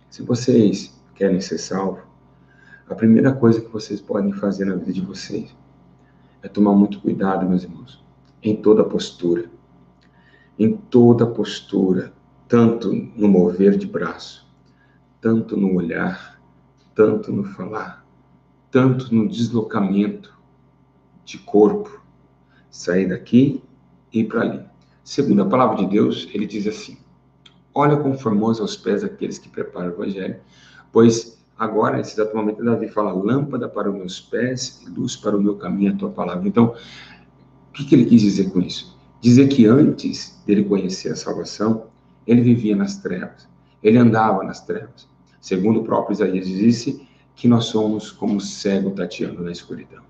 Se vocês querem ser salvos, a primeira coisa que vocês podem fazer na vida de vocês é tomar muito cuidado, meus irmãos, em toda postura. Em toda postura, tanto no mover de braço, tanto no olhar, tanto no falar, tanto no deslocamento de corpo, sair daqui e ir para ali. Segundo a palavra de Deus, ele diz assim: olha como formoso aos pés daqueles que preparam o evangelho, pois agora, nesse exato momento, Davi fala: lâmpada para os meus pés e luz para o meu caminho, a tua palavra. Então, o que ele quis dizer com isso? Dizer que antes dele conhecer a salvação, ele vivia nas trevas, ele andava nas trevas. Segundo o próprio Isaías disse, que nós somos como cego tateando na escuridão.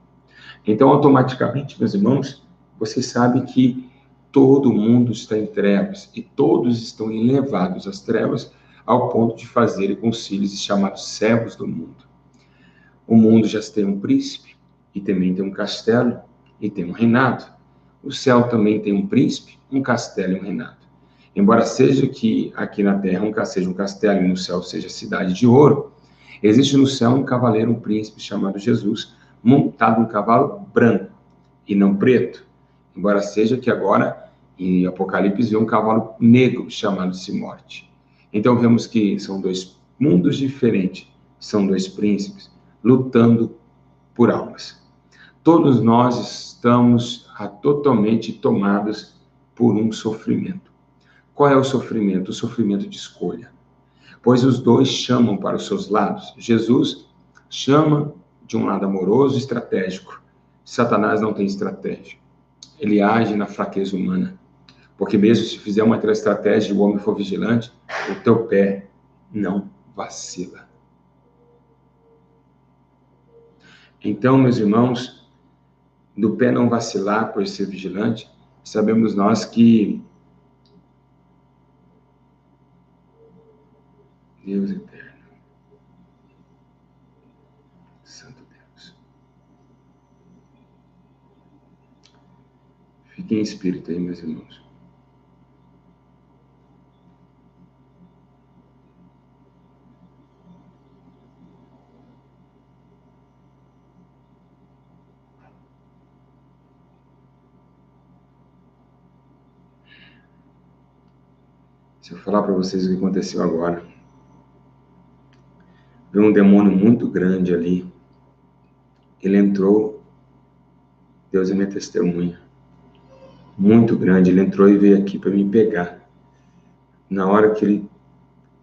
Então, automaticamente, meus irmãos, você sabe que todo mundo está em trevas e todos estão levados às trevas ao ponto de fazerem concílios chamados servos do mundo. O mundo já tem um príncipe e também tem um castelo e tem um reinado. O céu também tem um príncipe, um castelo e um reinado. Embora seja que aqui na terra seja um castelo e no céu seja a cidade de ouro, existe no céu um cavaleiro, um príncipe chamado Jesus, montado num cavalo branco e não preto. Embora seja que agora, em Apocalipse, vê um cavalo negro chamado-se Morte. Então vemos que são dois mundos diferentes, são dois príncipes lutando por almas. Todos nós estamos totalmente tomados por um sofrimento. Qual é o sofrimento? O sofrimento de escolha. Pois os dois chamam para os seus lados. Jesus chama de um lado amoroso e estratégico. Satanás não tem estratégia. Ele age na fraqueza humana. Porque mesmo se fizer uma estratégia e o homem for vigilante, o teu pé não vacila. Então, meus irmãos, do pé não vacilar por ser vigilante, sabemos nós que Deus eterno, Santo Deus. Fiquem em espírito aí, meus irmãos. Se eu falar para vocês o que aconteceu agora, veio um demônio muito grande ali. Ele entrou, Deus é minha testemunha, muito grande. Ele entrou e veio aqui para me pegar. Na hora que ele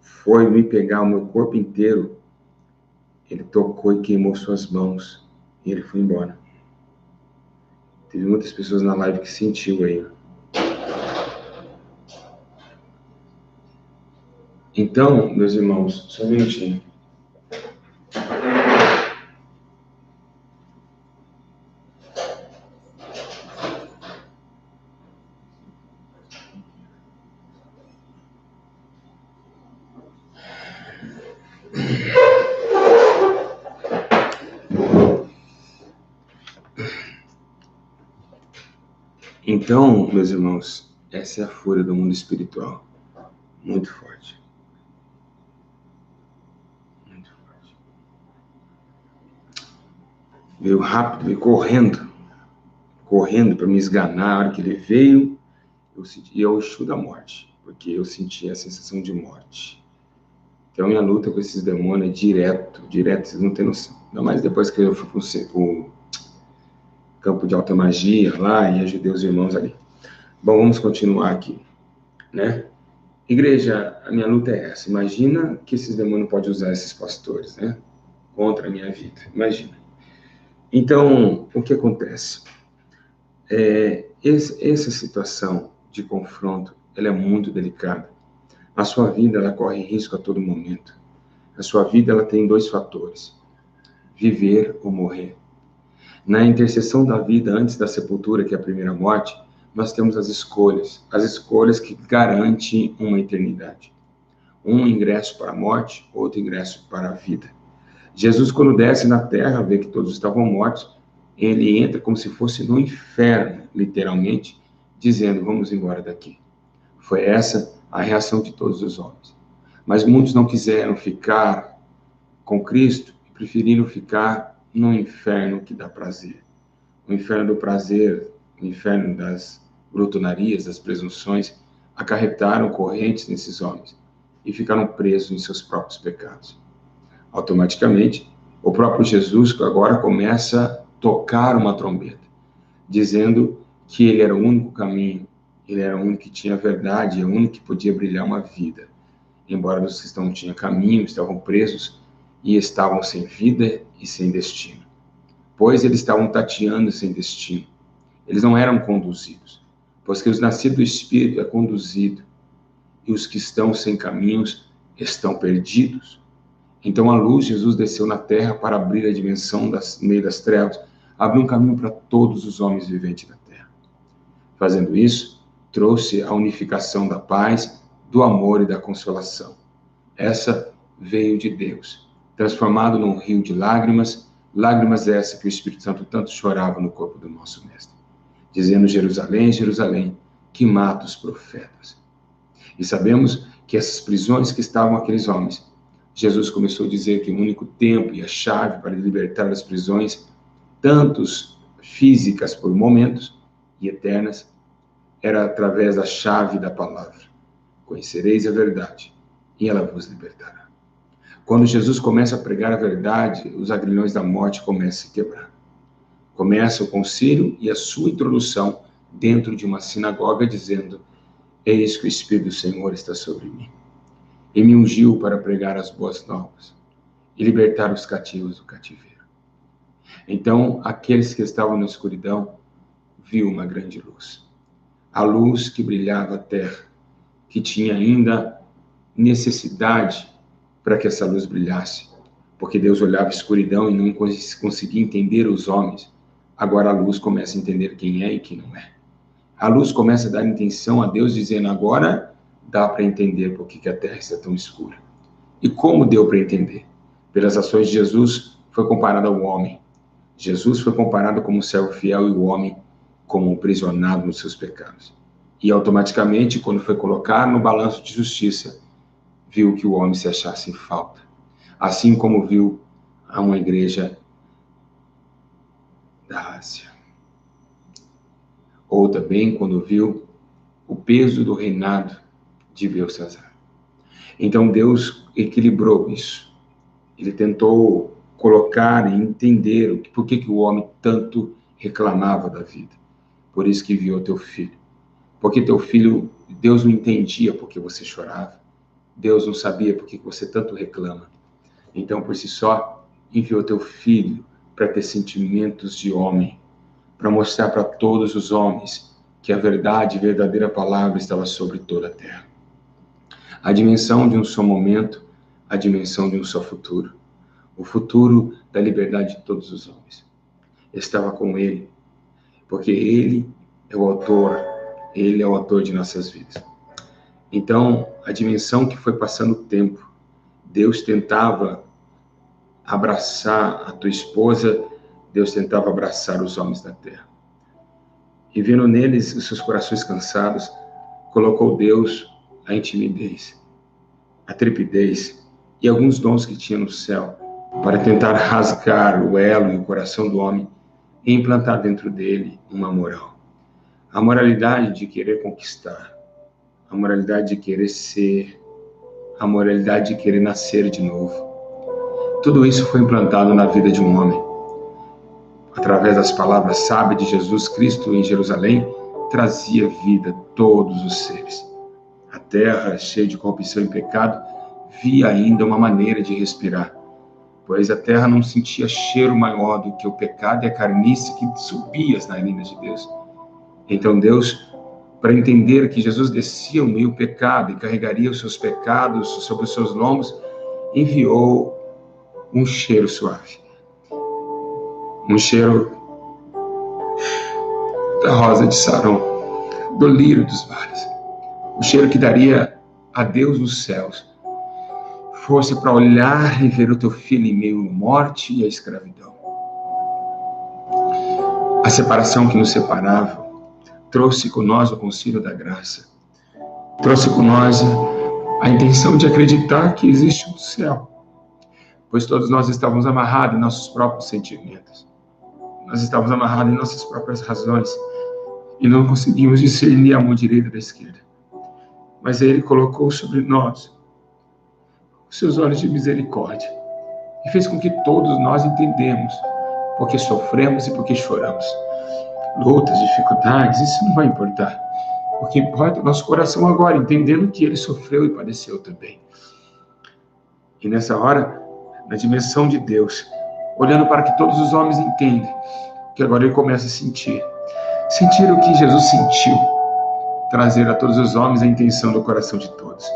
foi me pegar, o meu corpo inteiro, ele tocou e queimou suas mãos. E ele foi embora. Teve muitas pessoas na live que sentiu aí. Então, meus irmãos, só um minutinho. Então, meus irmãos, essa é a fúria do mundo espiritual. Muito forte. Muito forte. Veio rápido, veio correndo para me esganar. A hora que ele veio, eu senti, o Exu da morte, porque eu senti a sensação de morte. Então, minha luta com esses demônios é direto, vocês não têm noção. Ainda mais depois que eu fui para o campo de alta magia lá e ajudei os irmãos ali. Bom, vamos continuar aqui, né? Igreja, a minha luta é essa. Imagina que esses demônios podem usar esses pastores, né? Contra a minha vida. Imagina. Então, o que acontece? Essa situação de confronto, ela é muito delicada. A sua vida, ela corre risco a todo momento. A sua vida, ela tem dois fatores: viver ou morrer. Na interseção da vida antes da sepultura, que é a primeira morte, nós temos as escolhas que garantem uma eternidade. Um ingresso para a morte, outro ingresso para a vida. Jesus, quando desce na terra, vê que todos estavam mortos, ele entra como se fosse no inferno, literalmente, dizendo: vamos embora daqui. Foi essa a reação de todos os homens. Mas muitos não quiseram ficar com Cristo e preferiram ficar no inferno que dá prazer. O inferno do prazer, o inferno das glutonarias, das presunções, acarretaram correntes nesses homens e ficaram presos em seus próprios pecados. Automaticamente, o próprio Jesus agora começa a tocar uma trombeta, dizendo que ele era o único caminho, ele era o único que tinha verdade, o único que podia brilhar uma vida. Embora os cristãos não tinham caminho, estavam presos e estavam sem vida e sem destino. Pois eles estavam tateando sem destino. Eles não eram conduzidos, pois que os nascidos do Espírito é conduzido, e os que estão sem caminhos estão perdidos. Então a luz, Jesus desceu na terra para abrir a dimensão no meio das trevas, abrir um caminho para todos os homens viventes da terra. Fazendo isso, trouxe a unificação da paz, do amor e da consolação. Essa veio de Deus, transformado num rio de lágrimas, lágrimas essas que o Espírito Santo tanto chorava no corpo do nosso Mestre, dizendo: Jerusalém, Jerusalém, que mata os profetas. E sabemos que essas prisões que estavam aqueles homens, Jesus começou a dizer que o único tempo e a chave para libertar das prisões, tantos físicas por momentos e eternas, era através da chave da palavra. Conhecereis a verdade, e ela vos libertará. Quando Jesus começa a pregar a verdade, os agrilhões da morte começam a se quebrar. Começa o concílio e a sua introdução dentro de uma sinagoga, dizendo: eis que o Espírito do Senhor está sobre mim, e me ungiu para pregar as boas novas e libertar os cativos do cativeiro. Então, aqueles que estavam na escuridão viu uma grande luz. A luz que brilhava a terra, que tinha ainda necessidade para que essa luz brilhasse, porque Deus olhava a escuridão e não conseguia entender os homens. Agora a luz começa a entender quem é e quem não é. A luz começa a dar intenção a Deus, dizendo: agora dá para entender por que a terra está tão escura. E como deu para entender? Pelas ações de Jesus, foi comparado ao homem. Jesus foi comparado como um servo fiel e o homem como um prisionado nos seus pecados. E automaticamente, quando foi colocado no balanço de justiça, viu que o homem se achasse em falta. Assim como viu a uma igreja da Ásia. Ou também quando viu o peso do reinado de Belsazar. Então Deus equilibrou isso. Ele tentou colocar e entender por que o homem tanto reclamava da vida. Por isso que enviou teu filho. Porque teu filho, Deus não entendia por que você chorava. Deus não sabia por que você tanto reclama. Então, por si só, enviou teu filho para ter sentimentos de homem, para mostrar para todos os homens que a verdade e a verdadeira palavra estava sobre toda a terra. A dimensão de um só momento, a dimensão de um só futuro. O futuro da liberdade de todos os homens. Estava com ele, porque ele é o autor de nossas vidas. Então, a dimensão que foi passando o tempo, Deus tentava abraçar a tua esposa, Deus tentava abraçar os homens da terra. E vendo neles os seus corações cansados, colocou Deus a intimidez, a trepidez e alguns dons que tinha no céu, para tentar rasgar o elo e o coração do homem e implantar dentro dele uma moral. A moralidade de querer conquistar, a moralidade de querer ser, a moralidade de querer nascer de novo. Tudo isso foi implantado na vida de um homem. Através das palavras sábias de Jesus Cristo em Jerusalém, trazia vida a todos os seres. A terra, cheia de corrupção e pecado, via ainda uma maneira de respirar, pois a terra não sentia cheiro maior do que o pecado e a carniça que subia as narinas de Deus. Então Deus, para entender que Jesus descia o meio pecado e carregaria os seus pecados sobre os seus lombos, enviou um cheiro suave. Um cheiro da rosa de Saron, do lírio dos vales. O cheiro que daria a Deus nos céus força para olhar e ver o teu filho em meio à morte e à escravidão. A separação que nos separava trouxe com nós o concílio da graça. Trouxe com nós a intenção de acreditar que existe um céu, pois todos nós estávamos amarrados em nossos próprios sentimentos. Nós estávamos amarrados em nossas próprias razões e não conseguimos discernir a mão direita da esquerda. Mas Ele colocou sobre nós os seus olhos de misericórdia e fez com que todos nós entendemos porque sofremos e porque choramos. Lutas, dificuldades, isso não vai importar. O que importa é o nosso coração agora, entendendo que Ele sofreu e padeceu também. E nessa hora, na dimensão de Deus, olhando para que todos os homens entendem, que agora Ele começa a sentir o que Jesus sentiu, trazer a todos os homens a intenção do coração de todos.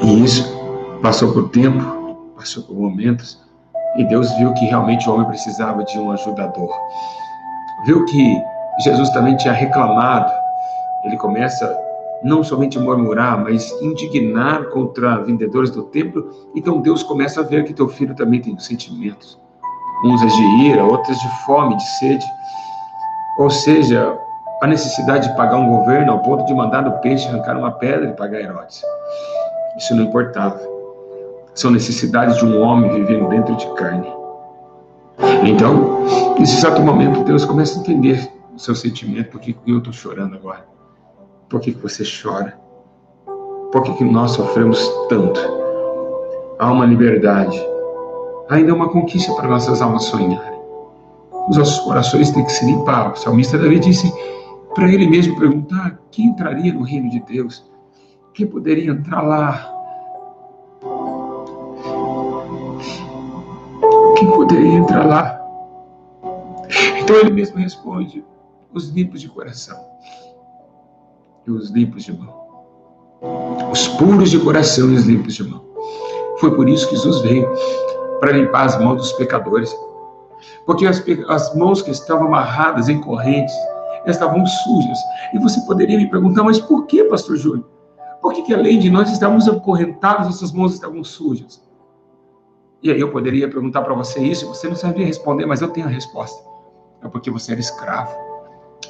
E isso passou por tempo, passou por momentos, e Deus viu que realmente o homem precisava de um ajudador. Viu que Jesus também tinha reclamado. Ele começa não somente a murmurar, mas indignar contra vendedores do templo. Então Deus começa a ver que teu filho também tem sentimentos. Uns é de ira, outros de fome, de sede. Ou seja, a necessidade de pagar um governo ao ponto de mandar no peixe arrancar uma pedra e pagar Herodes. Isso não importava. São necessidades de um homem vivendo dentro de carne. Então, nesse exato momento, Deus começa a entender o seu sentimento. Por que eu estou chorando agora? Por que você chora? Por que nós sofremos tanto? Há uma liberdade. Ainda é uma conquista para nossas almas sonharem. Os nossos corações têm que se limpar. O salmista Davi disse para ele mesmo perguntar quem entraria no reino de Deus? Quem poderia entrar lá? Quem poderia entrar lá? Então ele mesmo responde: os limpos de coração e os limpos de mão. Os puros de coração e os limpos de mão. Foi por isso que Jesus veio, para limpar as mãos dos pecadores. Porque as mãos que estavam amarradas em correntes estavam sujas. E você poderia me perguntar, mas por que, pastor Júlio? Por que além de nós estarmos acorrentados, nossas mãos estavam sujas? E aí eu poderia perguntar para você isso, você não sabia responder, mas eu tenho a resposta. É porque você era escravo.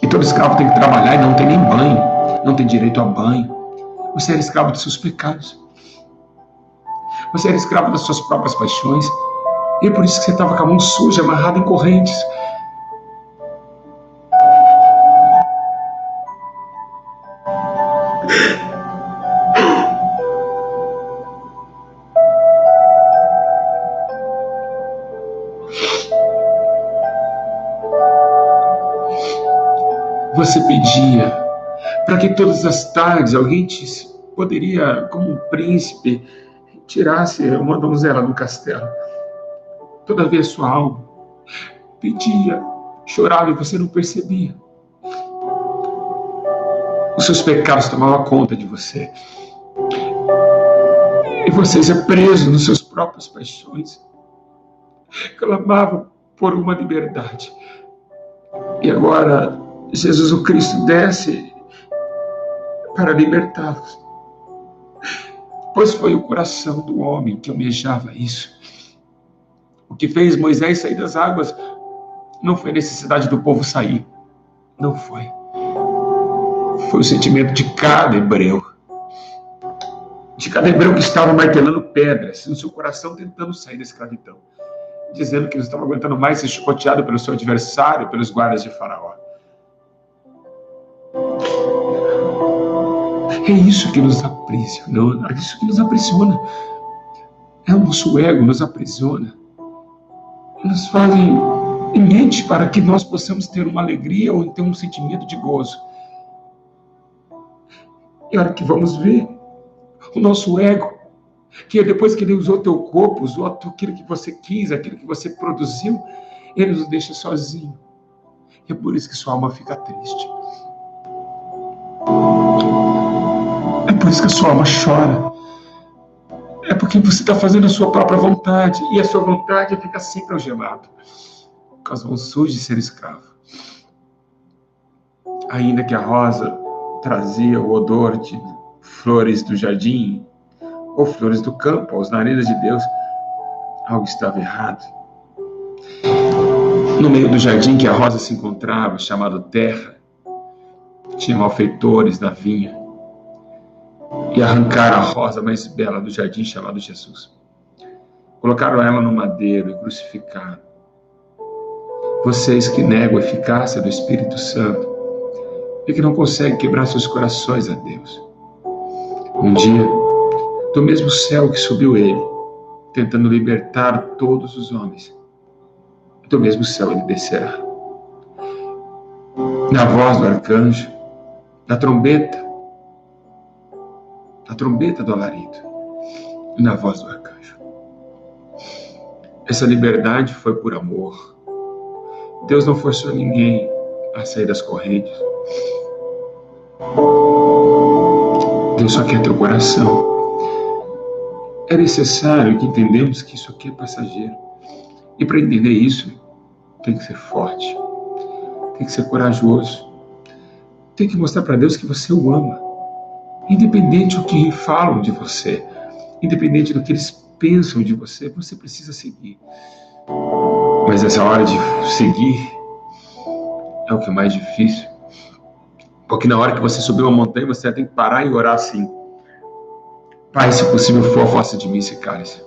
E todo escravo tem que trabalhar e não tem nem banho, não tem direito a banho. Você era escravo dos seus pecados. Você era escravo das suas próprias paixões. E é por isso que você estava com a mão suja, amarrada em correntes. Você pedia para que todas as tardes alguém te poderia, como um príncipe, tirasse uma donzela do castelo. Todavia sua alma pedia, chorava e você não percebia. Os seus pecados tomavam conta de você. E você ia preso nos seus próprios paixões. Clamava por uma liberdade. E agora Jesus o Cristo desce para libertá-los. Pois foi o coração do homem que almejava isso. O que fez Moisés sair das águas não foi a necessidade do povo sair. Não foi. Foi o sentimento de cada hebreu. De cada hebreu que estava martelando pedras no seu coração, tentando sair da escravidão. Dizendo que não estava aguentando mais ser chicoteado pelo seu adversário, pelos guardas de Faraó. É isso que nos aprisiona. É isso que nos aprisiona. É o nosso ego nos aprisiona. Nos fazem em mente para que nós possamos ter uma alegria ou ter um sentimento de gozo. E a hora que vamos ver, o nosso ego, que depois que ele usou teu corpo, usou aquilo que você quis, aquilo que você produziu, ele nos deixa sozinho. E é por isso que sua alma fica triste. É por isso que a sua alma chora. É porque você está fazendo a sua própria vontade. E a sua vontade fica sempre algemada. Com as mãos sujas de ser escravo. Ainda que a rosa trazia o odor de flores do jardim ou flores do campo aos narinas de Deus, algo estava errado. No meio do jardim que a rosa se encontrava, chamado terra, tinha malfeitores da vinha. e arrancaram a rosa mais bela do jardim chamado Jesus. Colocaram ela no madeiro e crucificaram. Vocês que negam a eficácia do Espírito Santo e que não conseguem quebrar seus corações a Deus. Um dia, do mesmo céu que subiu ele, tentando libertar todos os homens, do mesmo céu ele descerá. Na voz do arcanjo, da trombeta do alarido, e na voz do arcanjo. Essa liberdade foi por amor. Deus não forçou ninguém a sair das correntes. Deus só quer teu coração. É necessário que entendamos que isso aqui é passageiro. E para entender isso, tem que ser forte, tem que ser corajoso, tem que mostrar para Deus que você o ama, independente do que falam de você, independente do que eles pensam de você, você precisa seguir. Mas essa hora de seguir é o que é mais difícil, porque na hora que você subiu uma montanha, você tem que parar e orar assim: Pai, se possível for, afasta de mim esse cálice.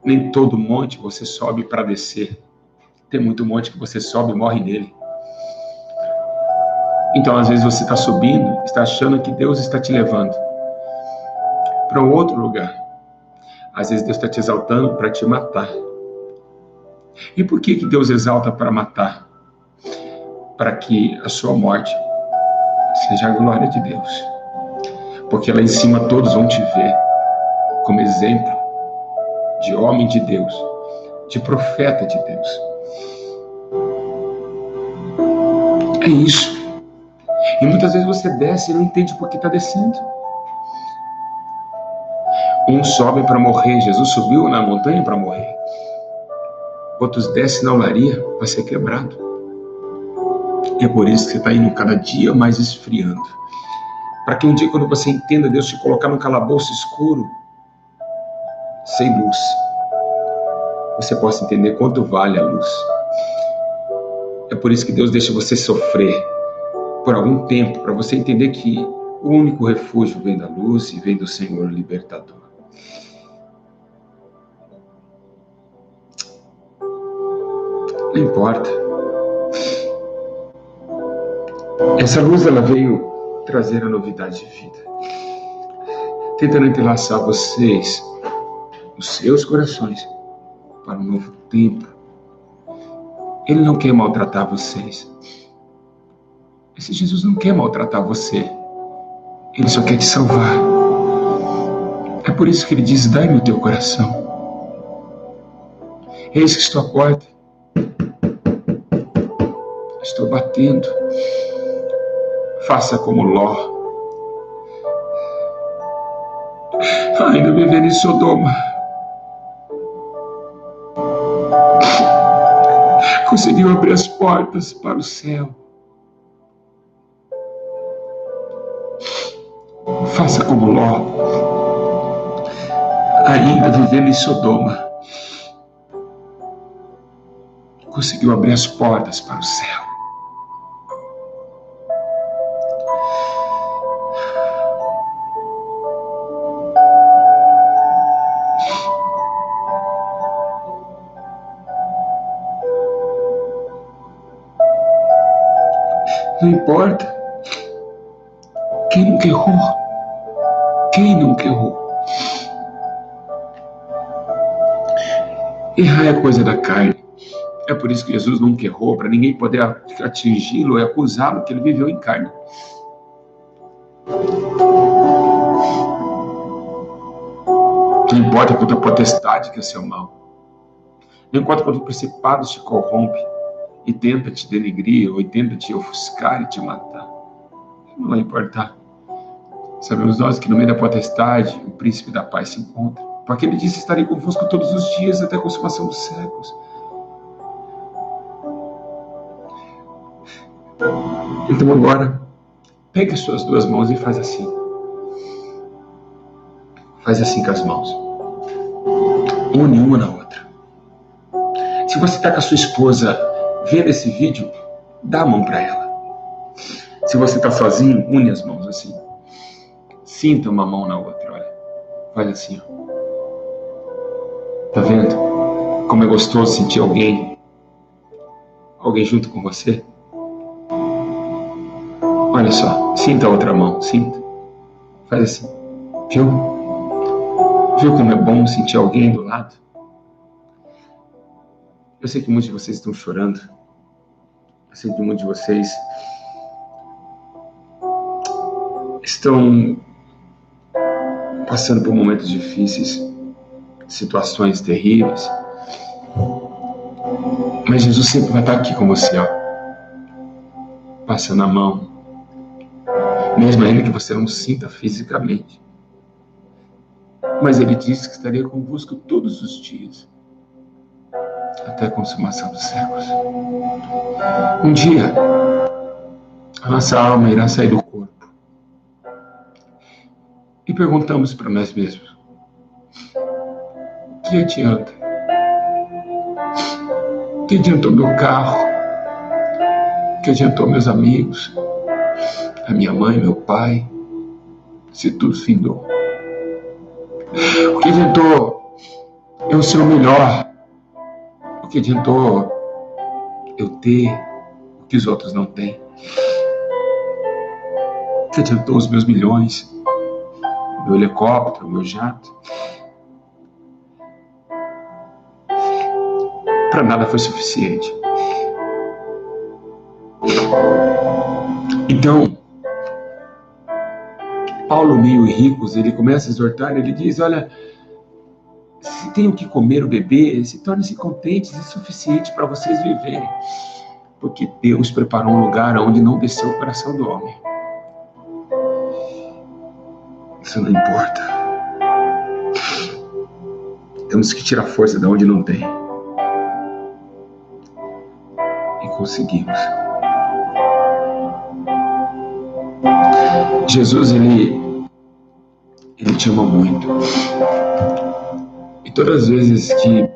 Nem todo monte você sobe para descer. Tem muito monte que você sobe e morre nele. Então, às vezes você está subindo, está achando que Deus está te levando para um outro lugar. Às vezes Deus está te exaltando para te matar. E por que Deus exalta para matar? Para que a sua morte seja a glória de Deus. Porque lá em cima todos vão te ver como exemplo de homem de Deus, de profeta de Deus. É isso. E muitas vezes você desce e não entende por que está descendo. Uns sobem para morrer. Jesus subiu na montanha para morrer. Outros descem na olaria para ser quebrado. E é por isso que você está indo cada dia mais esfriando. Para que um dia, quando você entenda Deus te colocar num calabouço escuro, sem luz, você possa entender quanto vale a luz. É por isso que Deus deixa você sofrer por algum tempo, para você entender que o único refúgio vem da luz e vem do Senhor libertador. Não importa. Essa luz, ela veio trazer a novidade de vida, tentando entrelaçar vocês, os seus corações, para um novo tempo. Ele não quer maltratar vocês. Esse Jesus não quer maltratar você. Ele só quer te salvar. É por isso que ele diz: dai-me o teu coração. Eis que estou à porta. Estou batendo. Faça como Ló. Ainda vivendo em Sodoma, conseguiu abrir as portas para o céu. Faça como Ló, ainda vivendo em Sodoma, conseguiu abrir as portas para o céu. Não importa. Quem nunca errou? Quem nunca errou? Errar é coisa da carne. É por isso que Jesus nunca errou, para ninguém poder atingi-lo e acusá-lo que ele viveu em carne. Não importa quanto a potestade que é seu mal. Não importa quanto o principado te corrompe e tenta te denegrir, ou tenta te ofuscar e te matar. Não vai importar. Sabemos nós que no meio da potestade, o príncipe da paz se encontra. Porque ele disse: estarei convosco todos os dias até a consumação dos séculos. Então agora, pegue as suas duas mãos e faz assim. Faz assim com as mãos. Une uma na outra. Se você está com a sua esposa vendo esse vídeo, dá a mão para ela. Se você está sozinho, une as mãos assim. Sinta uma mão na outra, olha. Faz assim, ó. Tá vendo? Como é gostoso sentir alguém junto com você. Olha só, sinta a outra mão, sinta. Faz assim, viu? Viu como é bom sentir alguém do lado? Eu sei que muitos de vocês estão chorando. Eu sei que muitos de vocês estão passando por momentos difíceis, situações terríveis. Mas Jesus sempre vai estar aqui com você, ó. Passando a mão. Mesmo ainda que você não sinta fisicamente. Mas Ele disse que estaria convosco todos os dias. Até a consumação dos séculos. Um dia, a nossa alma irá sair do corpo. E perguntamos para nós mesmos: que adianta? Que adiantou meu carro? Que adiantou meus amigos? A minha mãe, meu pai? Se tudo findou. O que adiantou eu ser o melhor? O que adiantou eu ter o que os outros não têm? O que adiantou os meus milhões? O meu helicóptero, o meu jato? Para nada foi suficiente. Então, Paulo, meio ricos, ele começa a exortar, ele diz: olha, se tem o que comer ou beber, se tornem-se contentes e suficiente para vocês viverem. Porque Deus preparou um lugar onde não desceu o coração do homem. Isso não importa. Temos que tirar força de onde não tem. E conseguimos. Jesus, ele te ama muito. E todas as vezes que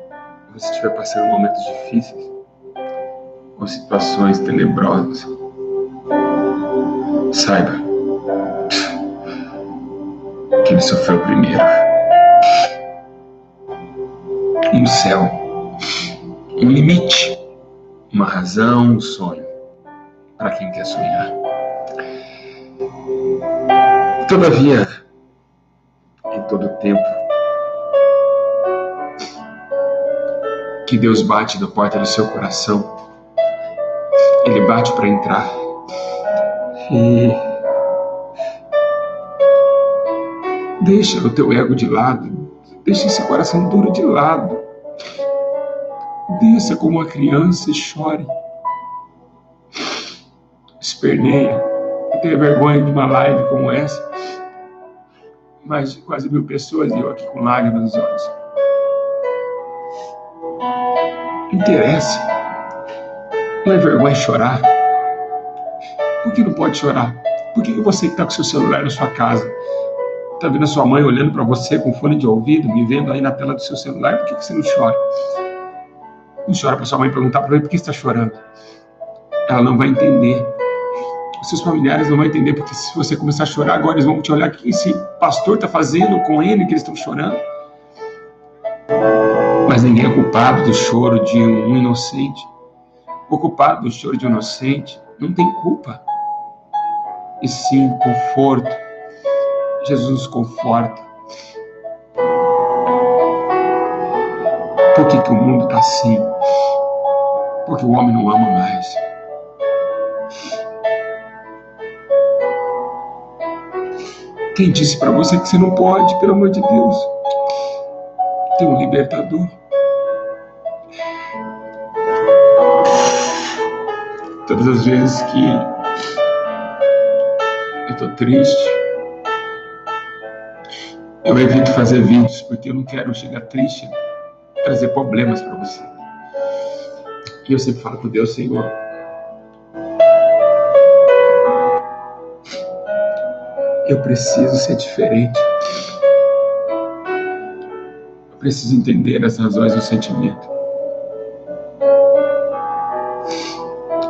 você estiver passando momentos difíceis, ou situações tenebrosas, saiba que Ele sofreu primeiro. Um céu, um limite, uma razão, um sonho, para quem quer sonhar. Todavia, em todo tempo, que Deus bate na porta do seu coração, Ele bate para entrar. E deixa o teu ego de lado, deixa esse coração duro de lado. Desça como uma criança e chore. Esperneia. Não tenha vergonha de uma live como essa. Mais de quase 1000 pessoas e eu aqui com lágrimas nos olhos. Interessa. Não é vergonha chorar. Por que não pode chorar? Por que você que está com seu celular na sua casa, está vendo a sua mãe olhando para você com fone de ouvido, me vendo aí na tela do seu celular, por que você não chora? Não chora para sua mãe perguntar para ele por que está chorando. Ela não vai entender. Os seus familiares não vão entender, porque se você começar a chorar agora, eles vão te olhar: o que esse pastor está fazendo com ele, que eles estão chorando? Mas ninguém é culpado do choro de um inocente. O culpado do choro de um inocente não tem culpa. E sim, conforto. Jesus nos conforta. Por que o mundo está assim? Porque o homem não ama mais. Quem disse para você que você não pode, pelo amor de Deus? Tem um libertador. Todas as vezes que eu tô triste, eu evito fazer vídeos, porque eu não quero chegar triste, trazer problemas para você. E eu sempre falo com Deus: Senhor, eu preciso ser diferente. Eu preciso entender as razões do sentimento.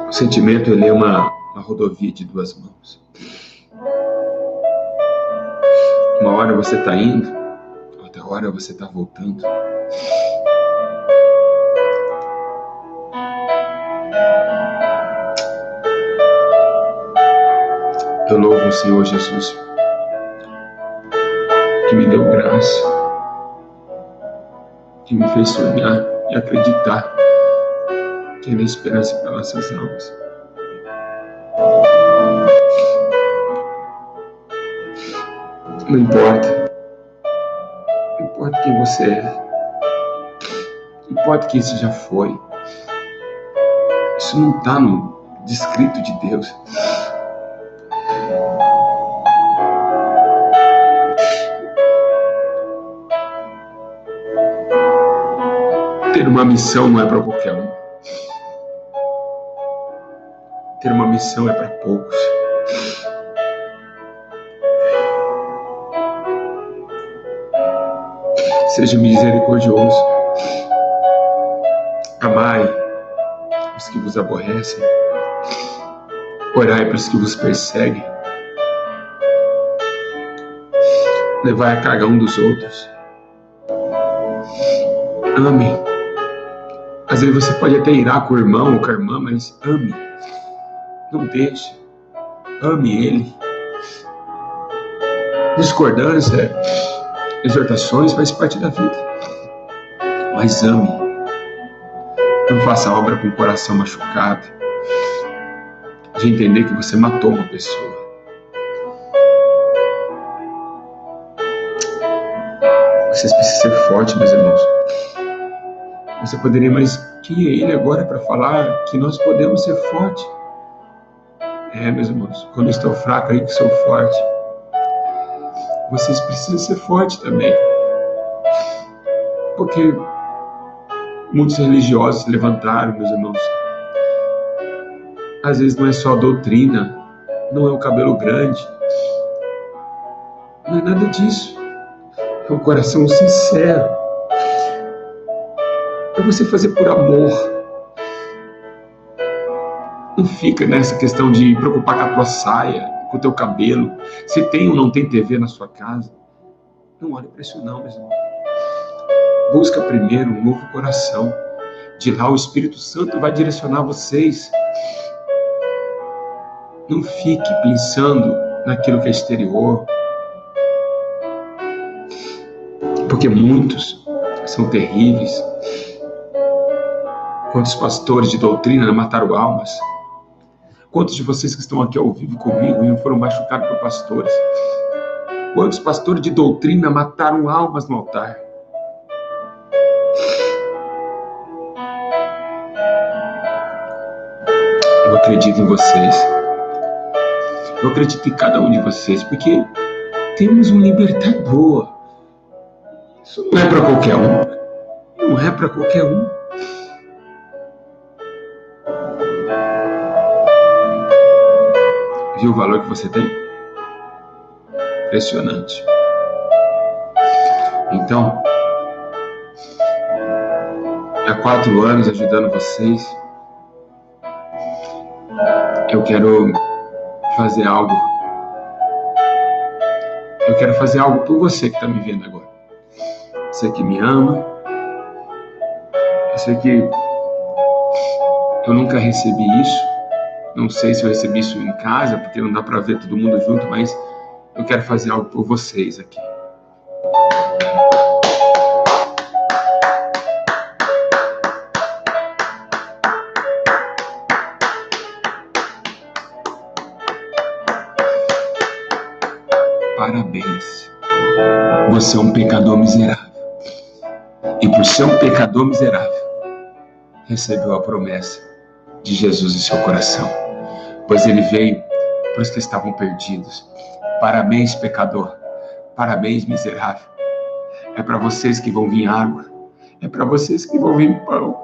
O sentimento, ele é uma rodovia de duas mãos. Uma hora você está indo, outra hora você está voltando. Eu louvo o Senhor Jesus, que me deu graça, que me fez sonhar e acreditar que Ele é esperança para nossas almas. Não importa quem você é, não importa quem você já foi, isso não está no descrito de Deus. Ter uma missão não é para qualquer um. Ter uma missão é para poucos. Seja misericordioso. Amai os que vos aborrecem. Orai para os que vos perseguem. Levai a carga um dos outros. Ame. Às vezes você pode até irar com o irmão ou com a irmã, mas ame. Não deixe. Ame ele. Discordância, exortações faz parte da vida. Mas ame. Não faça obra com o coração machucado. De entender que você matou uma pessoa. Vocês precisam ser fortes, meus irmãos. Você poderia, mas quem é ele agora para falar que nós podemos ser fortes? Meus irmãos, quando eu estou fraco aí que sou forte. Vocês precisam ser fortes também. Porque muitos religiosos se levantaram, meus irmãos. Às vezes não é só a doutrina, não é o cabelo grande. Não é nada disso. É um coração sincero. É você fazer por amor. Não fica nessa questão de preocupar com a tua saia, com o teu cabelo. Se tem ou não tem TV na sua casa. Não olhe para isso não, meus irmãos. Busca primeiro um novo coração. De lá o Espírito Santo vai direcionar vocês. Não fique pensando naquilo que é exterior. Porque muitos são terríveis. Quantos pastores de doutrina mataram almas? Quantos de vocês que estão aqui ao vivo comigo e foram machucados por pastores? Quantos pastores de doutrina mataram almas no altar? Eu acredito em vocês. Eu acredito em cada um de vocês, porque temos um libertador. Isso não é para qualquer um. Não é para qualquer um. Viu o valor que você tem? Impressionante. Então, há 4 anos ajudando vocês, eu quero fazer algo. Eu quero fazer algo por você que está me vendo agora. Você que me ama. Eu sei que eu nunca recebi isso. Não sei se eu recebi isso em casa, porque não dá para ver todo mundo junto, mas eu quero fazer algo por vocês aqui. Parabéns. Você é um pecador miserável. E por ser um pecador miserável, recebeu a promessa de Jesus em seu coração. Pois ele veio para os que estavam perdidos. Parabéns, pecador. Parabéns, miserável. É para vocês que vão vir água. É para vocês que vão vir pão.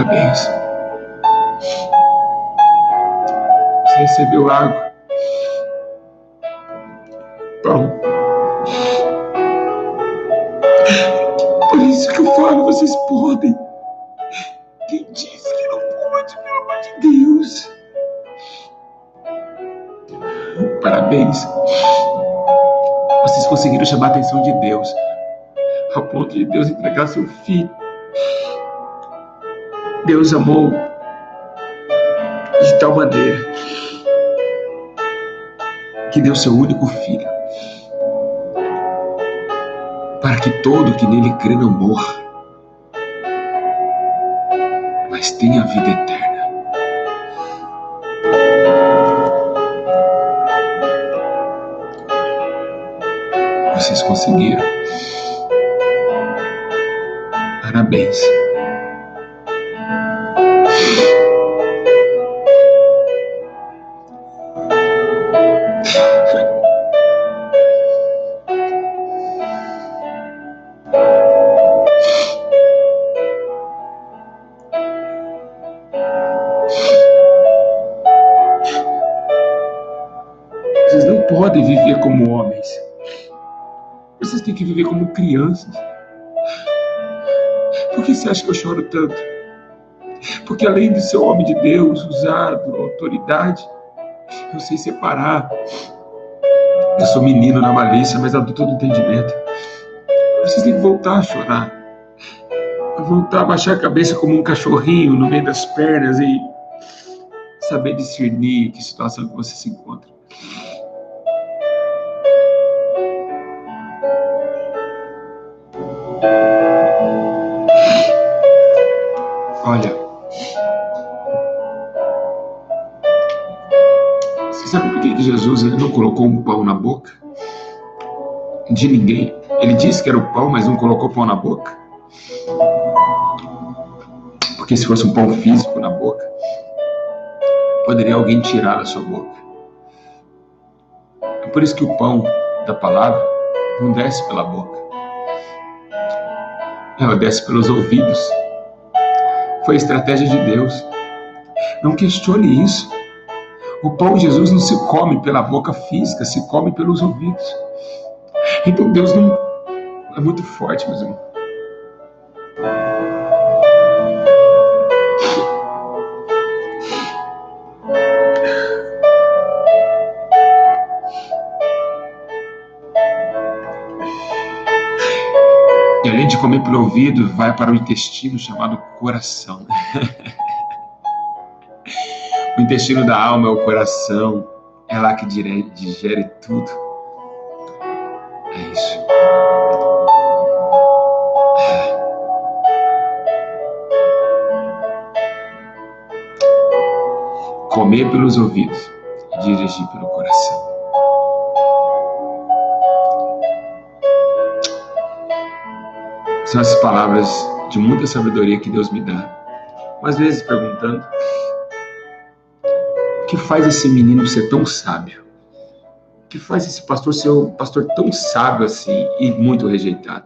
Parabéns. Você recebeu água, pão. Por isso que eu falo, vocês podem. Quem disse que não pode, pelo amor de Deus? Parabéns. Vocês conseguiram chamar a atenção de Deus, ao ponto de Deus entregar seu filho. Deus amou de tal maneira que deu seu único filho, para que todo que nele crê não morra, mas tenha vida eterna. Vocês conseguiram. Parabéns. Vocês não podem viver como homens. Vocês têm que viver como crianças. Por que você acha que eu choro tanto? Porque além de ser homem de Deus, usado, autoridade, eu sei separar. Eu sou menino na malícia, mas adulto no entendimento. Vocês têm que voltar a chorar. Voltar a baixar a cabeça como um cachorrinho no meio das pernas e saber discernir que situação que você se encontra. Olha, você sabe por que Jesus não colocou um pão na boca de ninguém? Ele disse que era o pão, mas não colocou pão na boca. Porque se fosse um pão físico na boca, poderia alguém tirar da sua boca. É por isso que o pão da palavra não desce pela boca. Ela desce pelos ouvidos. Foi a estratégia de Deus. Não questione isso. O pão de Jesus não se come pela boca física, se come pelos ouvidos. Então Deus não é muito forte, meus irmãos. E além de comer pelo ouvido, vai para o intestino chamado coração. O intestino da alma é o coração. É lá que digere tudo. É isso. Comer pelos ouvidos e dirigir pelo coração. São essas palavras de muita sabedoria que Deus me dá. Às vezes perguntando, o que faz esse menino ser tão sábio? O que faz esse pastor ser um pastor tão sábio assim e muito rejeitado?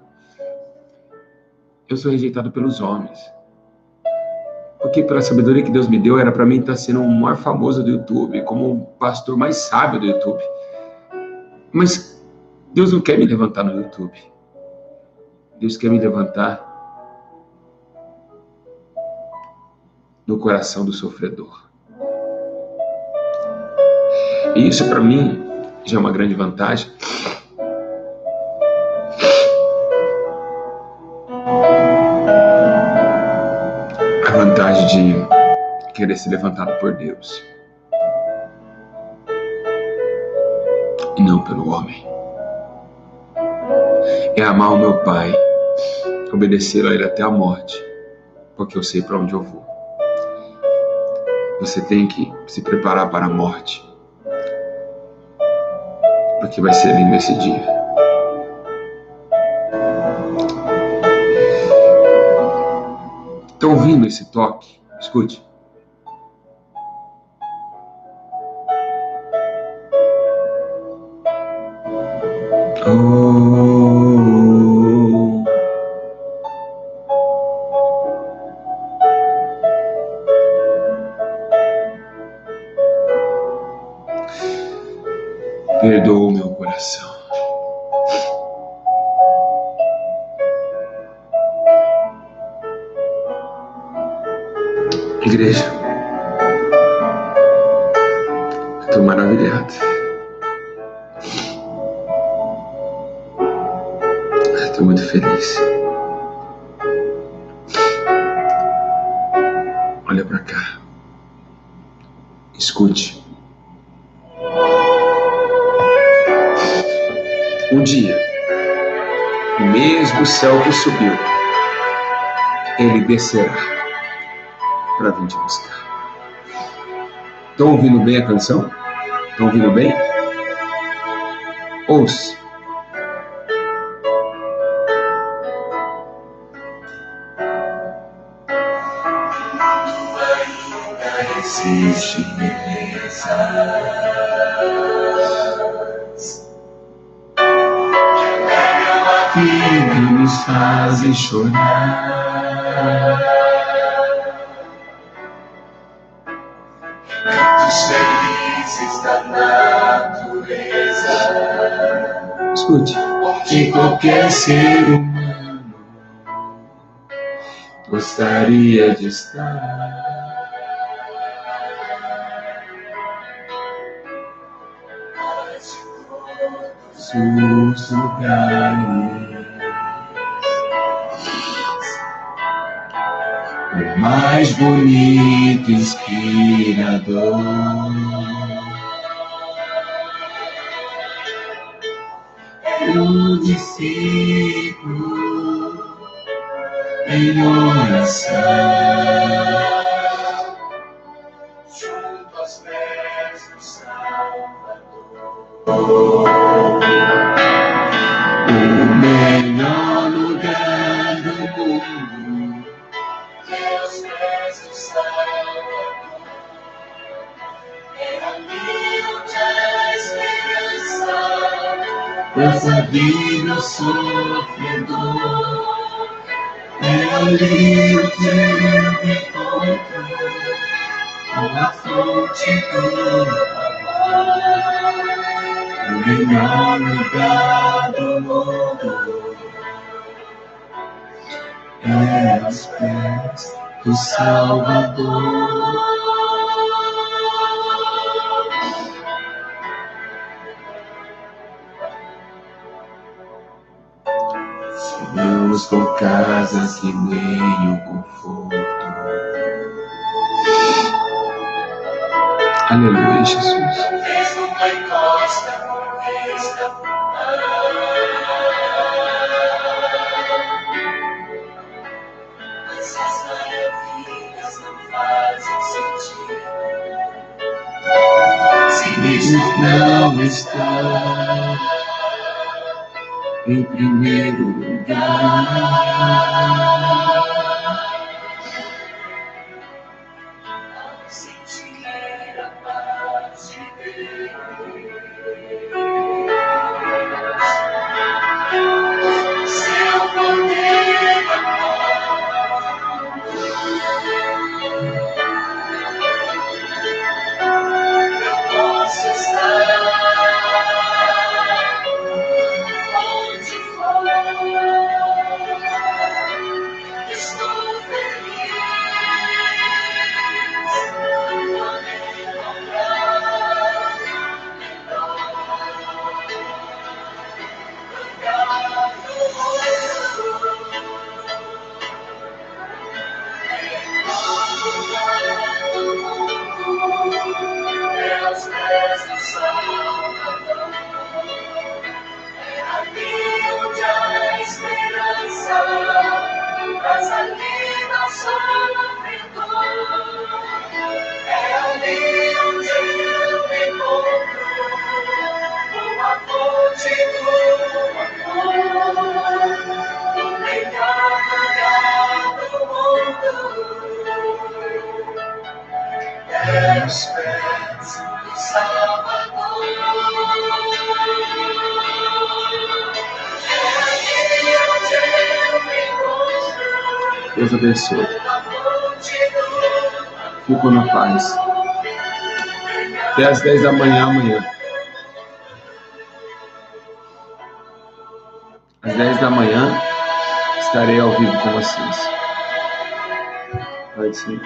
Eu sou rejeitado pelos homens. Porque pela sabedoria que Deus me deu, era para mim estar sendo o maior famoso do YouTube, como o pastor mais sábio do YouTube. Mas Deus não quer me levantar no YouTube. Deus quer me levantar no coração do sofredor. E isso para mim já é uma grande vantagem. A vantagem de querer ser levantado por Deus e não pelo homem. É amar o meu Pai, obedecer a Ele até a morte, porque eu sei para onde eu vou. Você tem que se preparar para a morte, porque vai ser lindo esse dia. Estão ouvindo esse toque? Escute. Perdoa o meu coração. Igreja, estou maravilhado. Estou muito feliz. Olha para cá. Escute. Um dia, o mesmo céu que subiu, ele descerá para vir te buscar. Estão ouvindo bem a canção? Estão ouvindo bem? Ouça. Existe belezas que me fazem chorar. Cantos felizes da natureza. Escute. Que qualquer ser humano gostaria de estar. Os lugares, o mais bonito inspirador, o discípulo em oração, junto aos pés do Salvador. O melhor lugar do mundo é aos pés do Salvador. É ali onde a esperança dessa vida sofredor. É ali onde eu me encontro com a fonte do amor. O melhor lugar do mundo é aos pés do Salvador. Sonhamos com casas que nem o conforto. Aleluia, Jesus. Não está em primeiro lugar. Sentir a paz de Deus, seu poder eu posso estar. Aos pés do Salvador, Deus abençoe. Fico na paz. Até às 10 da manhã amanhã. Às 10 da manhã, estarei ao vivo com vocês. Pode ser.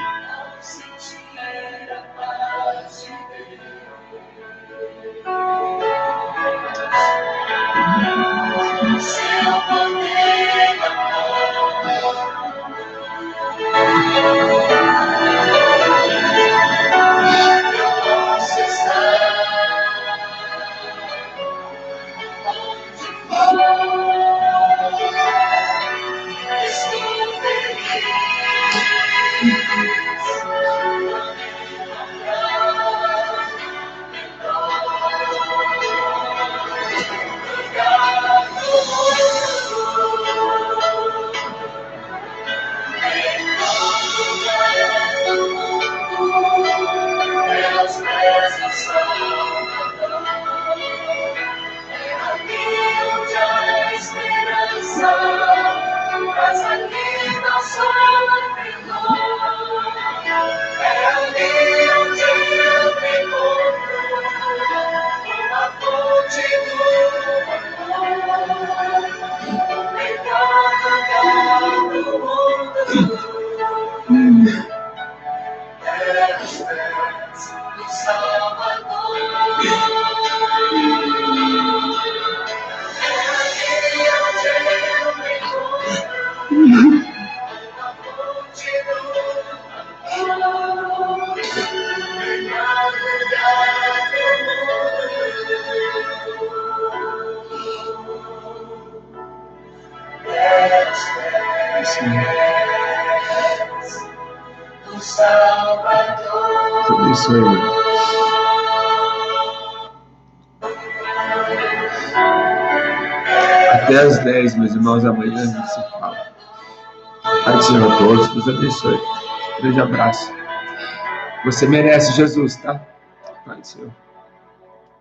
Isso aí, meu. Até às 10, meus irmãos, amanhã a gente se fala. Pai do Senhor a todos, Deus abençoe. Grande abraço. Você merece Jesus, tá? Pai do Senhor.